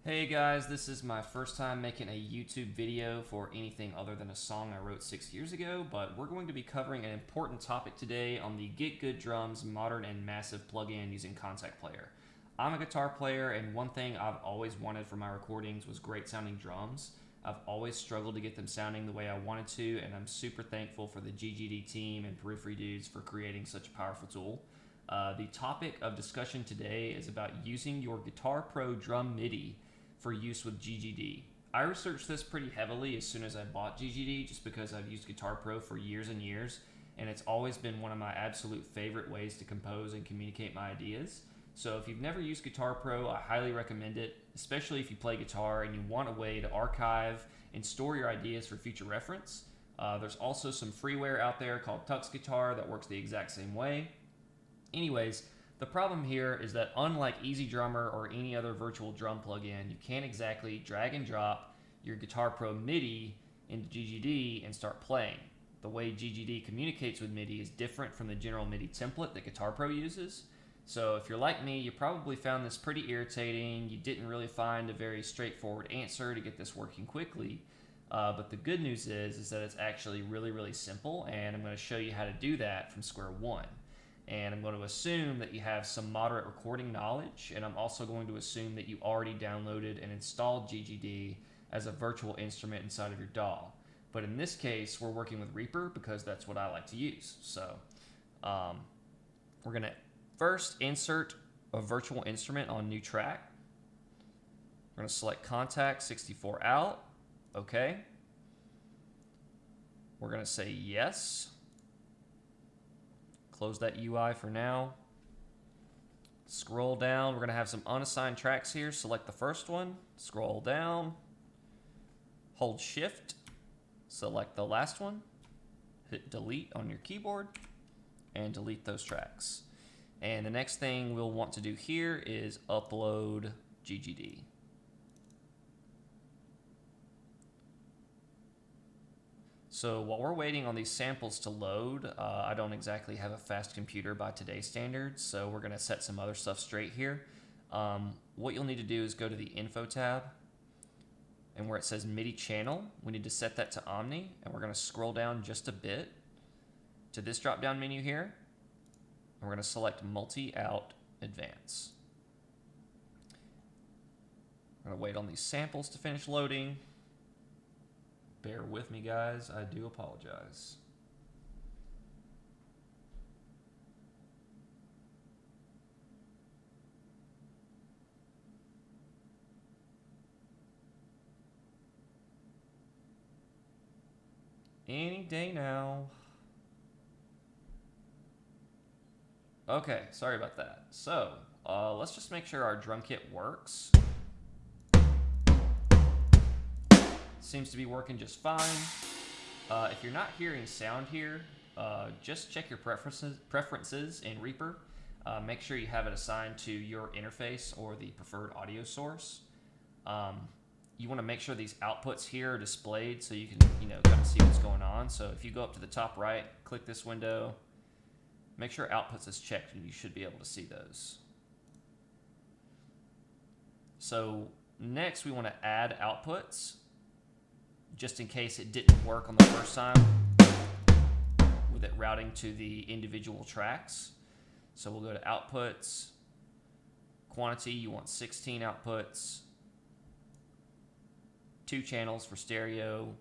Hey guys, this is my first time making a YouTube video for anything other than a song I wrote 6 years ago, but we're going to be covering an important topic today on the Get Good Drums Modern and Massive plugin using Contact Player. I'm a guitar player, and one thing I've always wanted for my recordings was great sounding drums. I've always struggled to get them sounding the way I wanted to, and I'm super thankful for the GGD team and Periphery dudes for creating such a powerful tool. The topic of discussion today is about using your Guitar Pro Drum Midi for use with GGD. I researched this pretty heavily as soon as I bought GGD just because I've used Guitar Pro for years and years, and it's always been one of my absolute favorite ways to compose and communicate my ideas. So if you've never used Guitar Pro, I highly recommend it, especially if you play guitar and you want a way to archive and store your ideas for future reference. There's also some freeware out there called Tux Guitar that works the exact same way. Anyways, the problem here is that unlike Easy Drummer or any other virtual drum plugin, you can't exactly drag and drop your Guitar Pro MIDI into GGD and start playing. The way GGD communicates with MIDI is different from the general MIDI template that Guitar Pro uses. So if you're like me, you probably found this pretty irritating. You didn't really find a very straightforward answer to get this working quickly. But the good news is that it's actually really simple, and I'm going to show you how to do that from square one. And I'm going to assume that you have some moderate recording knowledge, and I'm also going to assume that you already downloaded and installed GGD as a virtual instrument inside of your DAW. But in this case, we're working with REAPER because that's what I like to use. So we're going to first insert a virtual instrument on new track. We're going to select Contact 64 out. Okay. We're going to say yes. Close that UI for now. Scroll down. We're going to have some unassigned tracks here. Select the first one. Scroll down. Hold Shift. Select the last one. Hit Delete on your keyboard. And delete those tracks. And the next thing we'll want to do here is upload GGD. So while we're waiting on these samples to load, I don't exactly have a fast computer by today's standards, so we're going to set some other stuff straight here. What you'll need to do is go to the Info tab, and where it says MIDI channel, we need to set that to Omni, and we're going to scroll down just a bit to this drop-down menu here, and we're going to select Multi-Out Advance. We're going to wait on these samples to finish loading. Bear with me, guys. I do apologize. Any day now. Okay, sorry about that. So, let's just make sure our drum kit works. Seems to be working just fine. If you're not hearing sound here, just check your preferences in REAPER. Make sure you have it assigned to your interface or the preferred audio source. You want to make sure these outputs here are displayed so you can, kind of see what's going on. So if you go up to the top right, click this window, make sure outputs is checked, and you should be able to see those. So next, we want to add outputs, just in case it didn't work on the first time with it routing to the individual tracks. So we'll go to Outputs, Quantity, you want 16 outputs, 2 channels for stereo,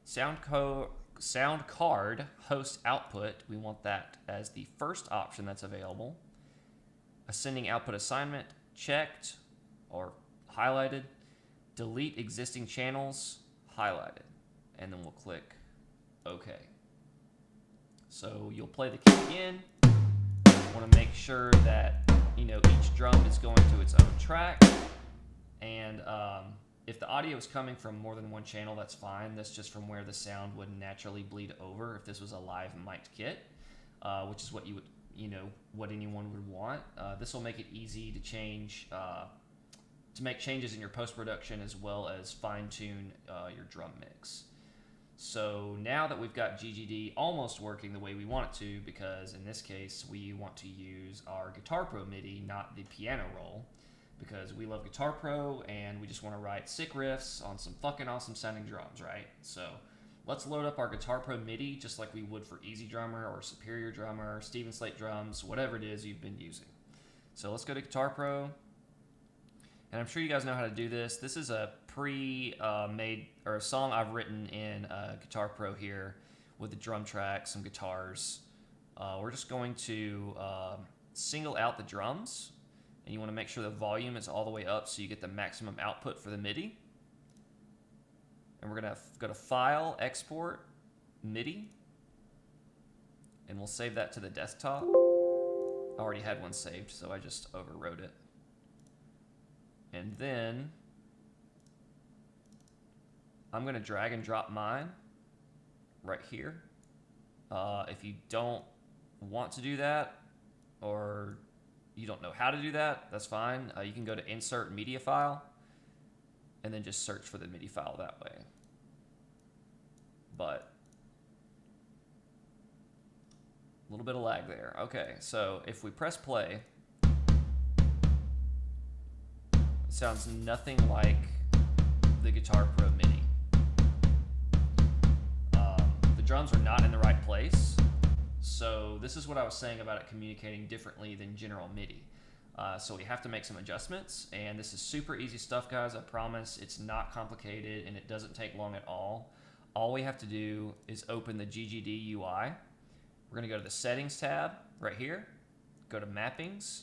sound card host output, we want that as the first option that's available. Ascending output assignment, checked or highlighted. Delete existing channels, highlighted, and then we'll click OK. So you'll play the kit again. Want to make sure that each drum is going to its own track, and if the audio is coming from more than one channel, that's fine. That's just from where the sound would naturally bleed over if this was a live mic'd kit, which is what you would what anyone would want. This will make it easy to change. To make changes in your post-production as well as fine-tune your drum mix. So now that we've got GGD almost working the way we want it to, because in this case we want to use our Guitar Pro MIDI, not the piano roll, because we love Guitar Pro and we just want to write sick riffs on some fucking awesome sounding drums, right? So let's load up our Guitar Pro Midi just like we would for Easy Drummer or Superior Drummer, Steven Slate drums, whatever it is you've been using. So let's go to Guitar Pro. And I'm sure you guys know how to do this. This is a pre-made, or a song I've written in Guitar Pro here with the drum track, some guitars. We're just going to single out the drums, and you want to make sure the volume is all the way up so you get the maximum output for the MIDI. And we're going to go to File, Export, MIDI, and we'll save that to the desktop. I already had one saved, so I just overwrote it. And then I'm going to drag and drop mine right here. If you don't want to do that, or you don't know how to do that, that's fine. You can go to Insert Media File and then just search for the MIDI file that way. But a little bit of lag there. Okay, so if we press play, sounds nothing like the Guitar Pro Midi. The drums are not in the right place, so this is what I was saying about it communicating differently than general MIDI. So we have to make some adjustments, and this is super easy stuff, guys. I promise it's not complicated, and it doesn't take long at all. All we have to do is open the GGD UI. We're going to go to the Settings tab right here, go to Mappings,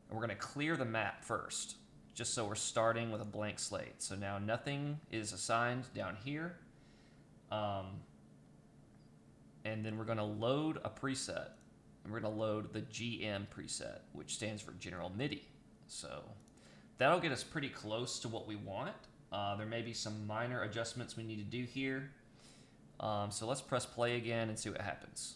and we're going to clear the map first, just so we're starting with a blank slate. So now nothing is assigned down here. And then we're going to load a preset. And we're going to load the GM preset, which stands for General MIDI. So that'll get us pretty close to what we want. There may be some minor adjustments we need to do here. So let's press play again and see what happens.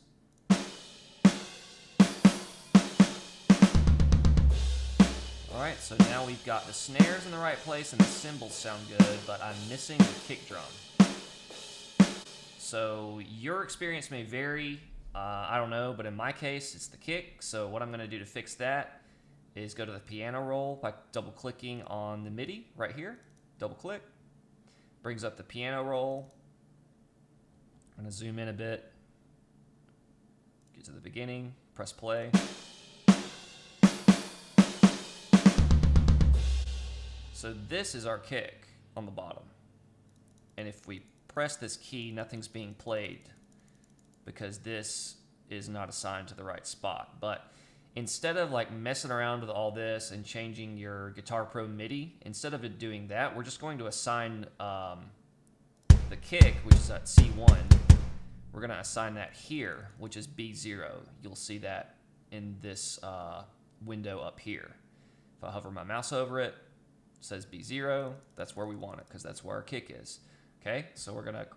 Alright, so now we've got the snares in the right place and the cymbals sound good, but I'm missing the kick drum. So your experience may vary, I don't know, but in my case, it's the kick. So what I'm going to do to fix that is go to the piano roll by double-clicking on the MIDI right here. Double-click. Brings up the piano roll. I'm going to zoom in a bit. Get to the beginning. Press play. So this is our kick on the bottom. And if we press this key, nothing's being played because this is not assigned to the right spot. But instead of like messing around with all this and changing your Guitar Pro Midi, instead of it doing that, we're just going to assign the kick, which is at C1. We're going to assign that here, which is B0. You'll see that in this window up here. If I hover my mouse over it, says B0, that's where we want it because that's where our kick is. Okay, so we're going to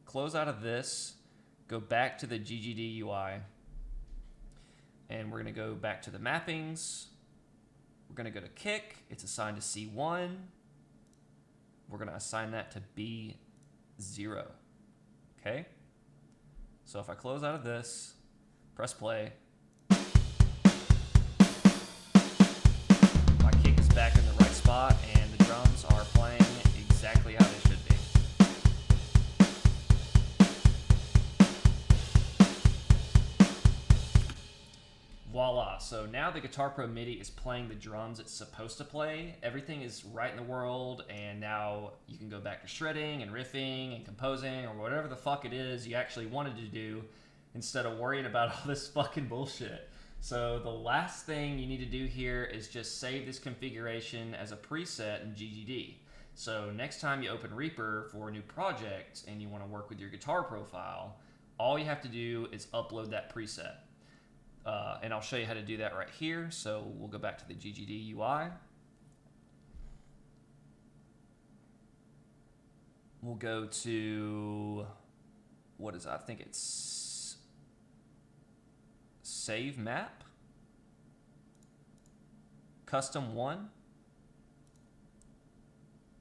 close out of this, go back to the GGD UI, and we're going to go back to the mappings. We're going to go to kick. It's assigned to C1. We're going to assign that to B0. Okay, so if I close out of this, press play, my kick is back in the right spot, and the drums are playing exactly how they should be. Voila, so now the Guitar Pro Midi is playing the drums it's supposed to play. Everything is right in the world, and now you can go back to shredding and riffing and composing or whatever the fuck it is you actually wanted to do instead of worrying about all this fucking bullshit. So the last thing you need to do here is just save this configuration as a preset in GGD. So next time you open Reaper for a new project and you want to work with your Guitar profile, all you have to do is upload that preset. And I'll show you how to do that right here. So we'll go back to the GGD UI. We'll go to, what is that? I think it's Save Map, Custom 1.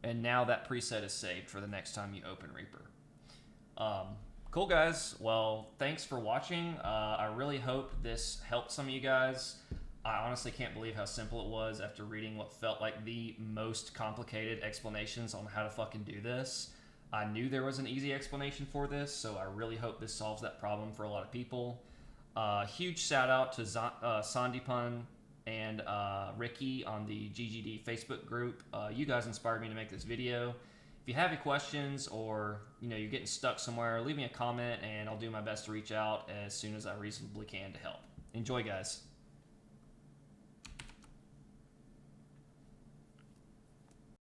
And now that preset is saved for the next time you open Reaper. Cool, guys. Well, thanks for watching. I really hope this helped some of you guys. I honestly can't believe how simple it was after reading what felt like the most complicated explanations on how to fucking do this. I knew there was an easy explanation for this, so I really hope this solves that problem for a lot of people. Huge shout out to Sandipan and Ricky on the GGD Facebook group. You guys inspired me to make this video. If you have any questions or you're getting stuck somewhere, leave me a comment and I'll do my best to reach out as soon as I reasonably can to help. Enjoy, guys.